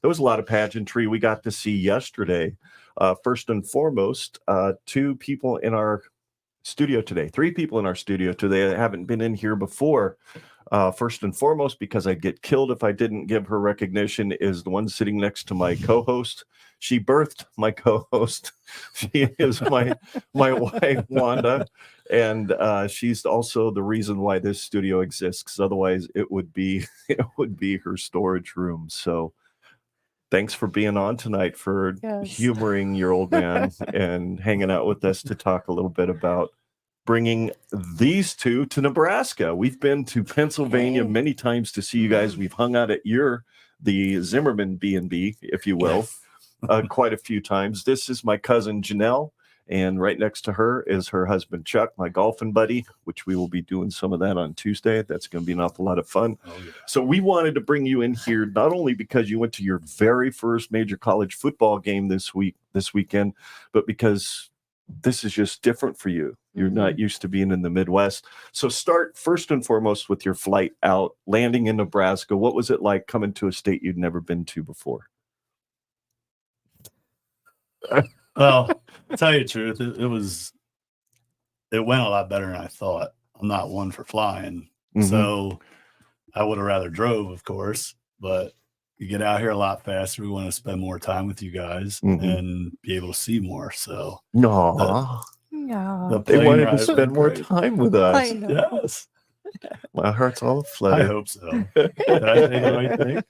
there was a lot of pageantry we got to see yesterday. First and foremost, three people in our studio today that haven't been in here before. First and foremost, because I'd get killed if I didn't give her recognition, is the one sitting next to my co-host. She birthed my co-host. She is my wife, Wanda, and she's also the reason why this studio exists. Because otherwise, it would be her storage room. So, thanks for being on tonight, for humoring your old man and hanging out with us to talk a little bit about bringing these two to Nebraska. We've been to Pennsylvania many times to see you guys. We've hung out at the Zimmerman B&B, if you will, quite a few times. This is my cousin Janelle, and right next to her is her husband Chuck, my golfing buddy, which we will be doing some of that on Tuesday. That's going to be an awful lot of fun. So we wanted to bring you in here not only because you went to your very first major college football game this weekend, but because this is just different for you. You're not used to being in the Midwest. So start first and foremost with your flight out, landing in Nebraska. What was it like coming to a state you'd never been to before? Well, to tell you the truth, it went a lot better than I thought. I'm not one for flying. So I would have rather drove, of course, but you get out here a lot faster. We want to spend more time with you guys and be able to see more. So They wanted to spend more time with us. I know. Yes. My heart's all I aflutter. hope so. Did I say the right thing?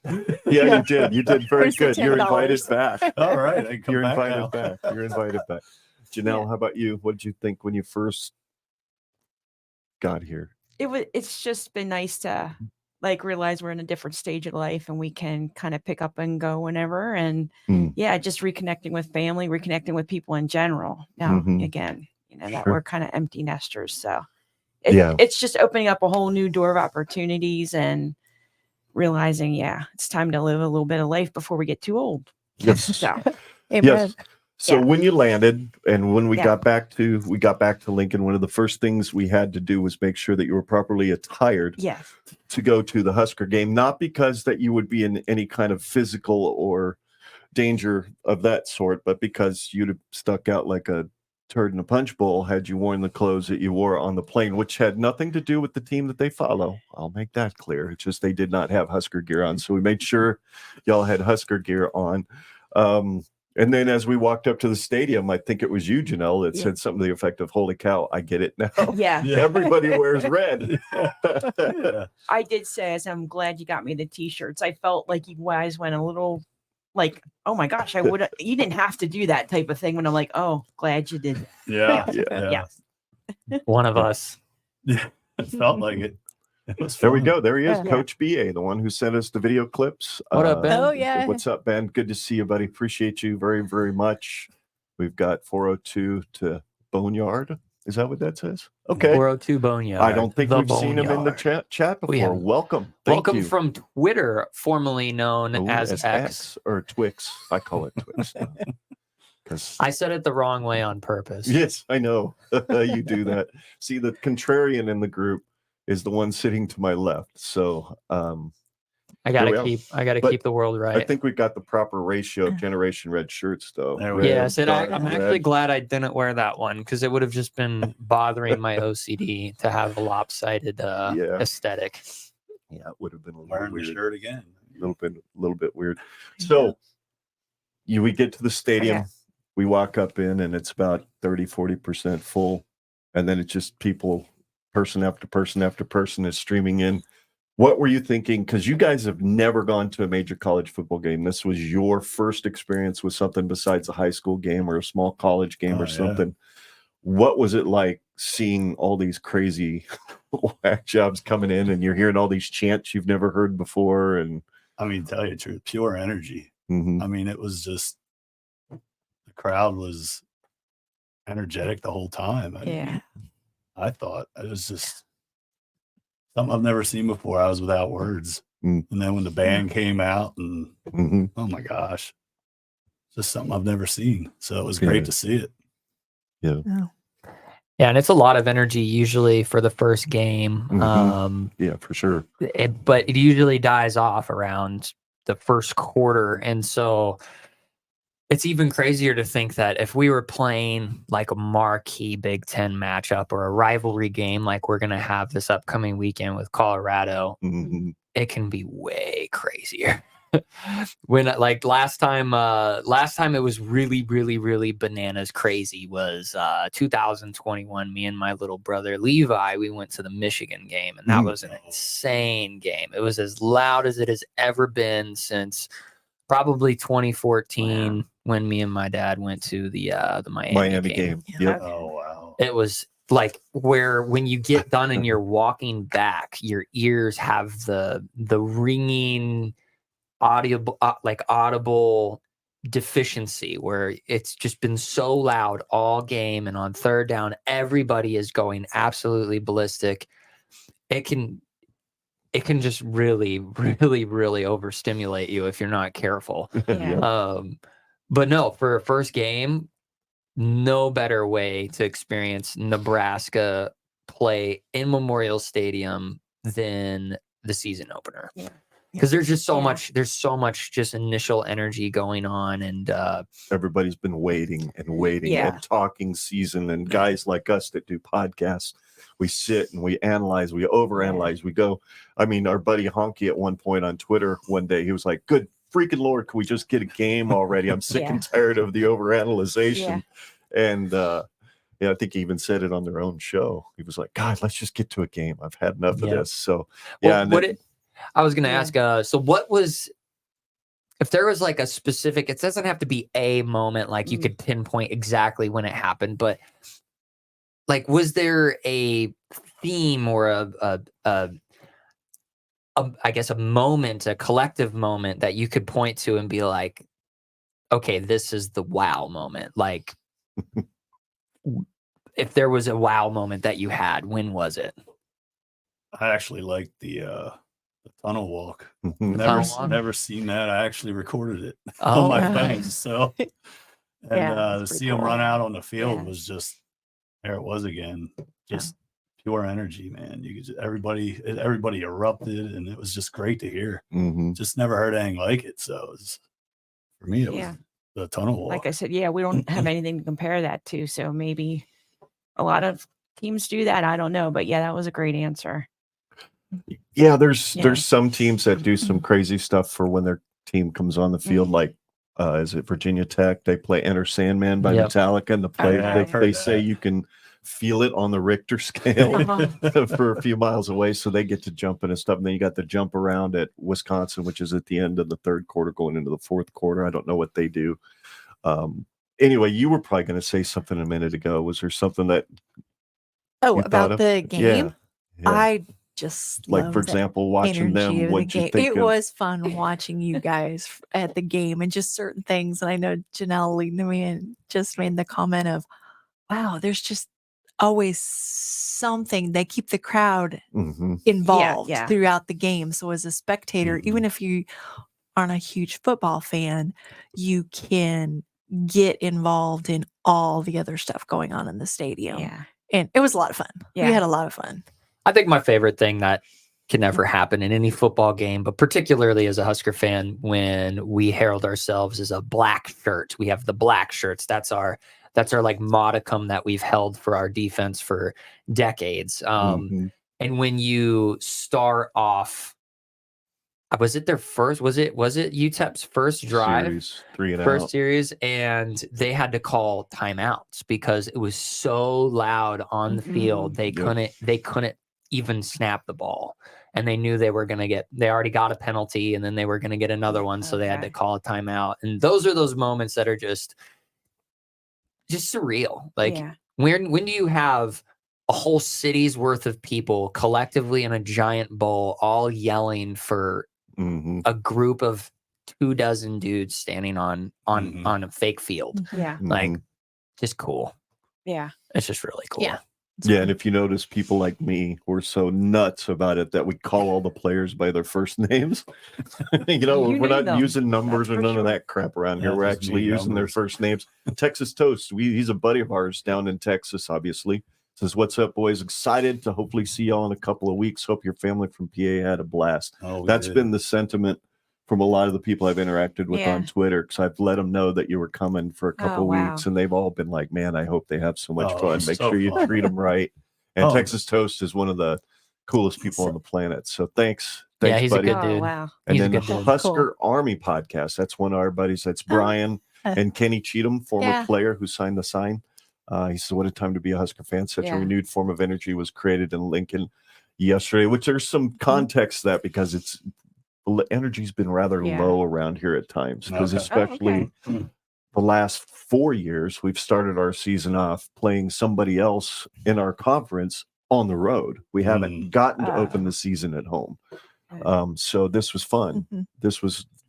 Yeah, you did. You did very Where's the good. You're $10? invited back. All right. I can come You're back invited now. back. You're invited back. Janelle, how about you? What did you think when you first got here? It's just been nice to realize we're in a different stage of life and we can kind of pick up and go whenever. And just reconnecting with family, reconnecting with people in general. Now, again, that we're kind of empty nesters. So it's just opening up a whole new door of opportunities and realizing, it's time to live a little bit of life before we get too old. Yes. So, Yes. So when you landed and when we got back to Lincoln, one of the first things we had to do was make sure that you were properly attired to go to the Husker game, not because that you would be in any kind of physical or danger of that sort, but because you'd have stuck out like a turd in a punch bowl had you worn the clothes that you wore on the plane, which had nothing to do with the team that they follow. I'll make that clear. It's just they did not have Husker gear on. So we made sure y'all had Husker gear on. And then as we walked up to the stadium, I think it was you, Janelle, that said something to the effect of, "Holy cow, I get it now." Everybody wears red. I did say, as I'm glad you got me the t-shirts. I felt like you guys went a little like, oh my gosh, you didn't have to do that type of thing. When I'm like, oh, glad you did. Yeah. One of us. Yeah. It felt like it. There we go. There he is, Coach BA, the one who sent us the video clips. What up, Ben? Oh, yeah. What's up, Ben? Good to see you, buddy. Appreciate you very, very much. We've got 402 to Boneyard. Is that what that says? Okay. 402 Boneyard. I don't think we've seen him in the chat before. Welcome. Welcome you. From Twitter, formerly known as X. Or Twix. I call it Twix. I said it the wrong way on purpose. Yes, I know. You do that. See, the contrarian in the group is the one sitting to my left. So I gotta keep the world right. I think we've got the proper ratio of Generation Red shirts, though. I'm actually glad I didn't wear that one because it would have just been bothering my OCD to have a lopsided aesthetic. Yeah, it would have been a little wearing weird. the shirt again. A little bit weird. So we get to the stadium, we walk up in, and it's about 30-40% full, and then it's just people. Person after person after person is streaming in. What were you thinking? Because you guys have never gone to a major college football game. This was your first experience with something besides a high school game or a small college game or something. Yeah. What was it like seeing all these crazy whack jobs coming in and you're hearing all these chants you've never heard before? And I mean, tell you the truth, pure energy. I mean, it was just, the crowd was energetic the whole time. I thought it was just something I've never seen before. I was without words. And then when the band came out and oh my gosh, just something I've never seen. So it was great to see it. Yeah. Yeah. And it's a lot of energy usually for the first game. Yeah, for sure. But it usually dies off around the first quarter. And so it's even crazier to think that if we were playing like a marquee Big Ten matchup or a rivalry game like we're going to have this upcoming weekend with Colorado, it can be way crazier. When like last time it was really, really, really bananas crazy was 2021. Me and my little brother Levi, we went to the Michigan game, and that was an insane game. It was as loud as it has ever been since probably 2014 when me and my dad went to the Miami game. Yep. Oh wow. It was like where when you get done and you're walking back, your ears have the ringing audible deficiency where it's just been so loud all game, and on third down everybody is going absolutely ballistic. It can just really, really, really overstimulate you if you're not careful. But no, for a first game, no better way to experience Nebraska play in Memorial Stadium than the season opener. Because there's just so much just initial energy going on, and everybody's been waiting and talking season, and guys like us that do podcasts, we sit and we analyze, we overanalyze, we go. I mean, our buddy Honky at one point on Twitter one day, he was like, good freaking Lord, can we just get a game already? I'm sick and tired of the overanalyzation. And I think he even said it on their own show. He was like, God, let's just get to a game. I've had enough of this. So I was going to ask, so what was, if there was like a specific, it doesn't have to be a moment, like you could pinpoint exactly when it happened, but like, was there a theme or I guess a moment, a collective moment that you could point to and be like, okay, this is the wow moment. Like if there was a wow moment that you had, when was it? I actually liked the tunnel walk. Never seen that. I actually recorded it on my phone. So, and to see him run out on the field was just, there it was again, just pure energy, man. You could just, everybody erupted, and it was just great to hear. Just never heard anything like it. So for me, it was the tunnel walk. Like I said, we don't have anything to compare that to. So maybe a lot of teams do that. I don't know, but that was a great answer. Yeah, there's some teams that do some crazy stuff for when their team comes on the field, like is it Virginia Tech? They play Enter Sandman by Metallica, and they say you can feel it on the Richter scale for a few miles away, so they get to jump in and stuff. And then you got the jump around at Wisconsin, which is at the end of the third quarter going into the fourth quarter. I don't know what they do. Anyway, you were probably going to say something a minute ago. Was there something that about the game? Yeah. I just like, for example, watching them. What you think? It was fun watching you guys at the game, and just certain things. And I know Janelle leaned to me and just made the comment of, "Wow, there's just always something." They keep the crowd involved throughout the game. So as a spectator, even if you aren't a huge football fan, you can get involved in all the other stuff going on in the stadium. And it was a lot of fun. We had a lot of fun. I think my favorite thing that can never happen in any football game, but particularly as a Husker fan, when we herald ourselves as a black shirt. We have the black shirts. That's our like modicum that we've held for our defense for decades. And when you start off, was it UTEP's first drive? First series, and they had to call timeouts because it was so loud on the field. They couldn't even snap the ball, and they knew they already got a penalty, and then they were going to get another one. So they had to call a timeout. And those are those moments that are just surreal. Like when do you have a whole city's worth of people collectively in a giant bowl, all yelling for a group of 24 dudes standing on a fake field? Like, just cool. It's just really cool. And if you notice, people like me were so nuts about it that we call all the players by their first names. We're not using numbers or none of that crap around here. We're actually using their first names. Texas Toast, he's a buddy of ours down in Texas, obviously. Says, "What's up, boys? Excited to hopefully see y'all in a couple of weeks. Hope your family from PA had a blast." That's been the sentiment from a lot of the people I've interacted with on Twitter, because I've let them know that you were coming for a couple weeks, and they've all been like, "Man, I hope they have so much fun. Make sure you treat them right." And Texas Toast is one of the coolest people on the planet. So thanks, he's buddy. a good dude. Oh, wow. And He's then a the good dude. Husker Army podcast. That's one of our buddies. That's Brian and Kenny Cheatham, former player who signed the sign. He said, "What a time to be a Husker fan. Such a renewed form of energy was created in Lincoln yesterday," which there's some context to that, because energy's been rather low around here at times, because especially the last 4 years, we've started our season off playing somebody else in our conference on the road. We haven't gotten to open the season at home. So this was fun.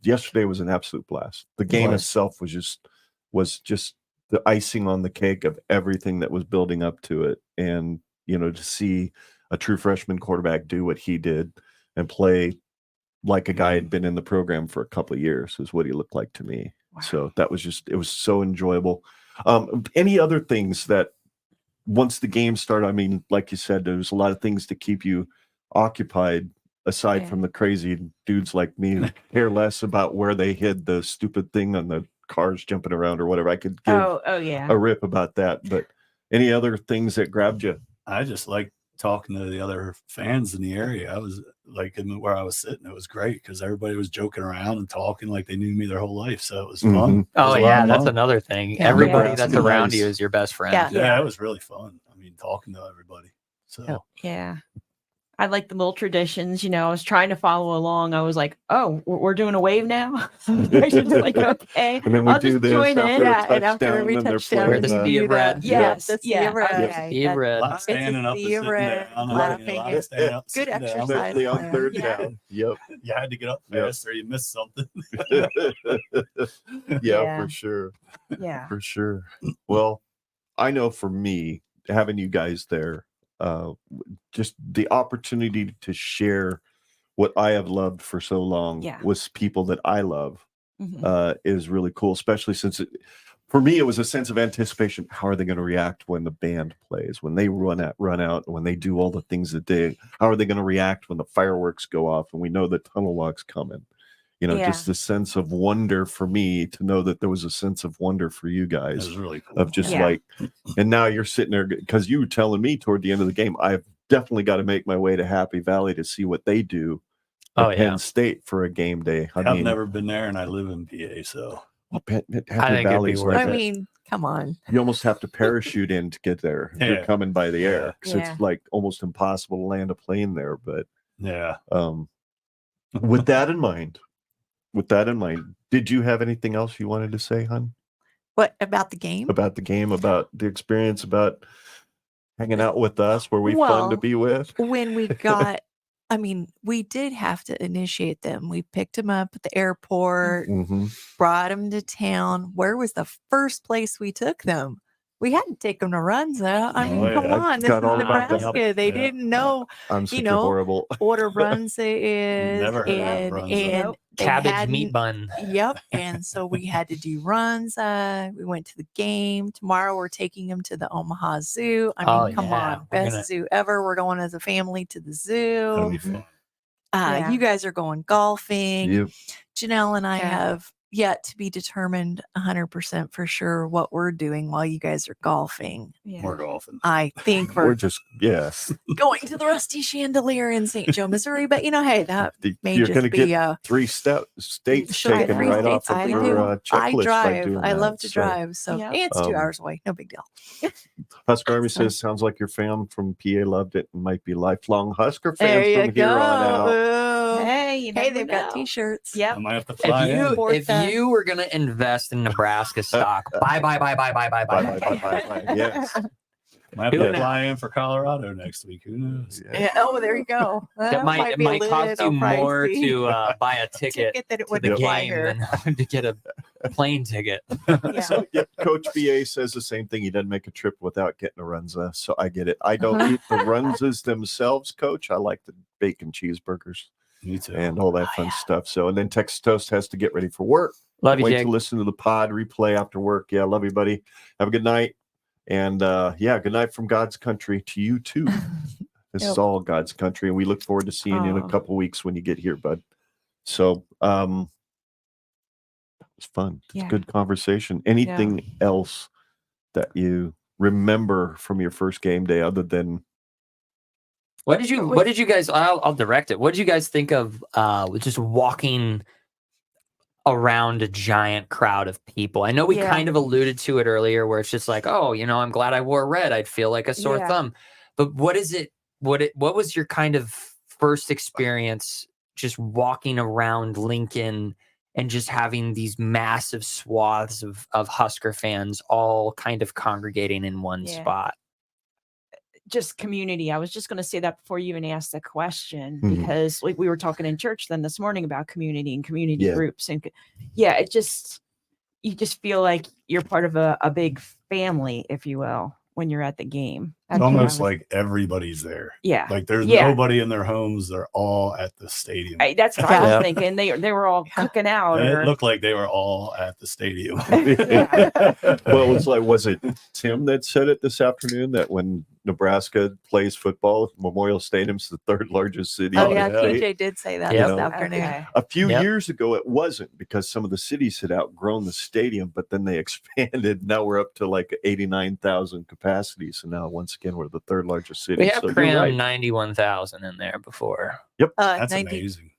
Yesterday was an absolute blast. The game itself was just the icing on the cake of everything that was building up to it. And, to see a true freshman quarterback do what he did and play like a guy had been in the program for a couple of years is what he looked like to me. Wow. So that was it was so enjoyable. Any other things that once the game started, I mean, like you said, there's a lot of things to keep you occupied aside from the crazy dudes like me who care less about where they hid the stupid thing on the cars jumping around or whatever. I could give a rip about that. But any other things that grabbed you? I just like talking to the other fans in the area. I was like, where I was sitting, it was great because everybody was joking around and talking like they knew me their whole life. So it was fun. Oh, yeah, that's another thing. Everybody that's around you is your best friend. Yeah, it was really fun. I mean, talking to everybody. So I like the little traditions. I was trying to follow along. I was like, "Oh, we're doing a wave now." I should be like, "Okay." And then we do this join in. And after every touchdown, wear the sea of red. Yes, the sea of red. Sea of red. Standing up, sea of red, laughing. Good exercise. Especially on third down. Yep. You had to get up fast or you missed something. For sure. Yeah, for sure. Well, I know for me, having you guys there, just the opportunity to share what I have loved for so long with people that I love is really cool, especially since for me, it was a sense of anticipation. How are they going to react when the band plays, when they run out, when they do all the things that how are they going to react when the fireworks go off and we know the tunnel walk's coming? Just the sense of wonder for me to know that there was a sense of wonder for you guys. That was really cool. Of just and now you're sitting there because you were telling me toward the end of the game, I've definitely got to make my way to Happy Valley to see what they do at Penn State for a game day. I've never been there and I live in PA, so. Happy Valley is like come on. You almost have to parachute in to get there. You're coming by the air. So it's like almost impossible to land a plane there. But with that in mind, did you have anything else you wanted to say, hon? What about the game? About the game, about the experience, about hanging out with us? Were we fun to be with? When we got, we did have to initiate them. We picked them up at the airport, brought them to town. Where was the first place we took them? We had to take them to Runza. Come on. This is Nebraska. They didn't know, I'm such a horrible. what a Runza is. Never heard of Runza. And cabbage meat bun. Yep. And so we had to do Runza. We went to the game. Tomorrow we're taking them to the Omaha Zoo. Come on. Best zoo ever. We're going as a family to the zoo. That'll be fun. You guys are going golfing. Yep. Janelle and I have yet to be determined 100% for sure what we're doing while you guys are golfing. We're golfing. I think we're just going to the Rusty Chandelier in St. Joe, Missouri. But hey, that may you're just be a 3 states taken right off of your checklist. I drive. I love to drive. So it's 2 hours away. No big deal. Husker Army says, sounds like your fam from PA loved it and might be lifelong Husker fans there from here on out. Hey, they've got t-shirts. Yep. I might have to fly if you were going to invest in Nebraska stock, buy. Yes. Might have to fly in for Colorado next week. Who knows? Oh, there you go. It might cost you more to buy a ticket that it to would the game than to get a plane ticket. So, Coach BA says the same thing. He doesn't make a trip without getting a Runza. So I get it. I don't eat the Runzas themselves, Coach. I like the bacon cheeseburgers. Me too. And all that fun stuff. So, and then Texas Toast has to get ready for work. Love you, Wait Jake. to listen to the pod replay after work. Yeah, love you, buddy. Have a good night. And good night from God's country to you too. This is all God's country. And we look forward to seeing you in a couple weeks when you get here, bud. So it was fun. It's a good conversation. Anything else that you remember from your first game day other than what did you guys I'll direct it. What did you guys think of just walking around a giant crowd of people? I know we kind of alluded to it earlier where it's just like, oh, I'm glad I wore red. I'd feel like a sore thumb. But what was your kind of first experience just walking around Lincoln and just having these massive swaths of Husker fans all kind of congregating in one spot? Just community. I was just going to say that before you even asked the question, because like we were talking in church then this morning about community and community groups, and you just feel like you're part of a big family, if you will, when you're at the game. It's almost like everybody's there. Yeah. Like there's nobody in their homes. They're all at the stadium. That's what I was thinking. They were all cooking out. And it looked like they were all at the stadium. Well, it's like, was it Tim that said it this afternoon that when Nebraska plays football, Memorial Stadium's the third largest city? Oh yeah, TJ did say that this afternoon. Okay. A few years ago, it wasn't, because some of the cities had outgrown the stadium, but then they expanded. Now we're up to like 89,000 capacity. So now once again, we're the third largest city. We have crammed 91,000 in there before. Yep. That's amazing.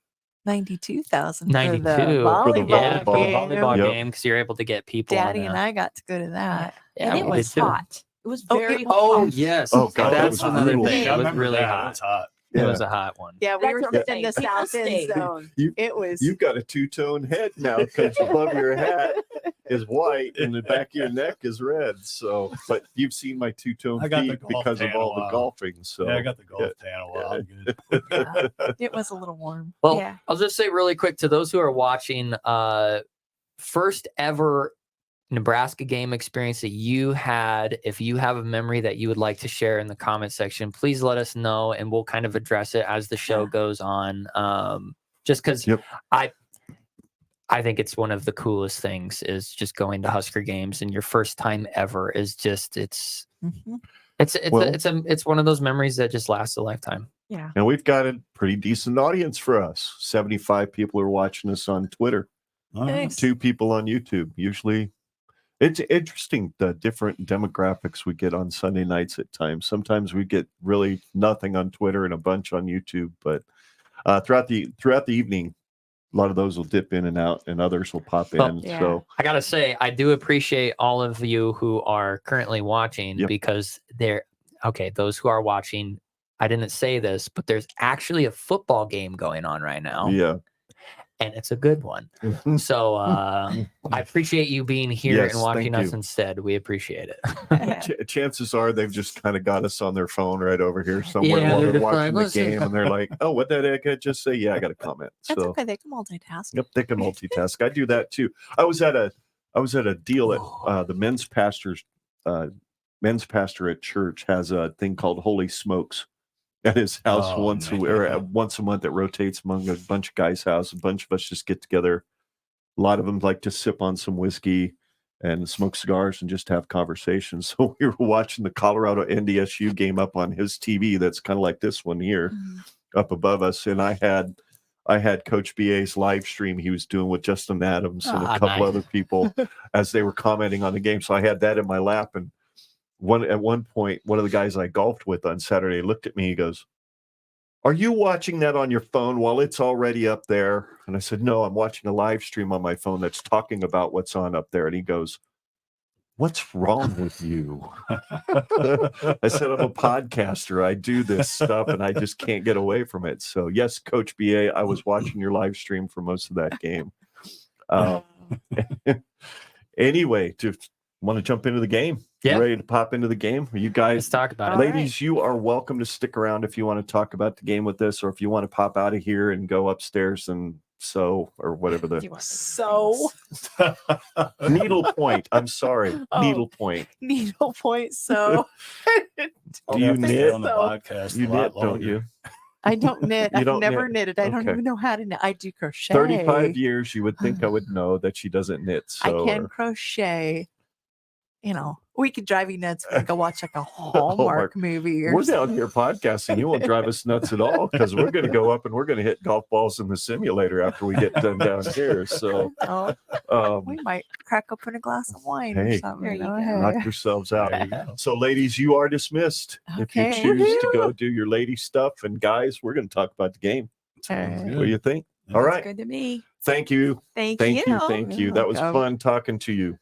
92,000 92 for the volleyball game, because you're able to get people. Daddy and I got to go to that. And it was hot. It was very hot. hot. Yes. Oh God, that's another brutal. thing. It was really That. hot. It was hot. It was a hot one. Yeah, we were That's what sitting in the I'm south saying. end zone. It was. You've got a two-tone head now, because above your hat is white and the back of your neck is red. So, but you've seen my two-tone I got the feet golf because of tan a all the while. golfing. So Yeah, I got the golf tan a while. I'm good. It was a little warm. Well, I'll just say really quick to those who are watching, first ever Nebraska game experience that you had. If you have a memory that you would like to share in the comment section, please let us know, and we'll kind of address it as the show goes on. Just because I think it's one of the coolest things is just going to Husker games, and your first time ever is just it's one of those memories that just lasts a lifetime. Yeah. And we've got a pretty decent audience for us. 75 people are watching us on Twitter. Nice. 2 people on YouTube. Usually, it's interesting the different demographics we get on Sunday nights at times. Sometimes we get really nothing on Twitter and a bunch on YouTube, but throughout the evening, a lot of those will dip in and out, and others will pop in. So I gotta say, I do appreciate all of you who are currently watching, because those who are watching, I didn't say this, but there's actually a football game going on right now. Yeah. And it's a good one. So I appreciate you being here and watching us instead. We appreciate it. Chances are they've just kind of got us on their phone right over here somewhere while they're watching the game, and they're like, "Oh, what did I just say? Yeah, I got a comment." That's so okay. They can multitask. Yep, they can multitask. I do that too. I was at a deal at the men's pastor at church has a thing called Holy Smokes at his house once a month. It rotates among a bunch of guys' house. A bunch of us just get together. A lot of them like to sip on some whiskey and smoke cigars and just have conversations. So we were watching the Colorado NDSU game up on his TV. That's kind of like this one here, up above us. And I had Coach BA's live stream he was doing with Justin Adams and a couple other people as they were commenting on the game. So I had that in my lap, and at one point, one of the guys I golfed with on Saturday looked at me. He goes, "Are you watching that on your phone while it's already up there?" And I said, "No, I'm watching a live stream on my phone that's talking about what's on up there." And he goes, "What's wrong with you?" I said, "I'm a podcaster. I do this stuff and I just can't get away from it." So yes, Coach BA, I was watching your live stream for most of that game. Anyway, want to jump into the game? Yeah. Ready to pop into the game? Are you guys? Let's talk about it. Ladies, you are welcome to stick around if you want to talk about the game with us, or if you want to pop out of here and go upstairs and or whatever the needlepoint. I'm sorry, needlepoint. Needlepoint. So do you knit on the podcast? You knit, don't you? I don't knit. You I've don't never knit. knitted. I don't even know how to knit. I do crochet. 35 years. You would think I would know that she doesn't knit. So I can crochet. We could drive you nuts. We go watch like a Hallmark movie. Or We're down here podcasting. You won't drive us nuts at all because we're going to go up and we're going to hit golf balls in the simulator after we get done down here. So we might crack open a glass of wine or something. There you go. knock yourselves out. There you go. So, ladies, you are dismissed. Okay. If you choose to go do your lady stuff, and guys, we're going to talk about the game. Sounds What good. do you think? Yeah. All Sounds right. good to me. Thank you. Thank Thank you. you. Thank you. That was welcome. fun talking to you.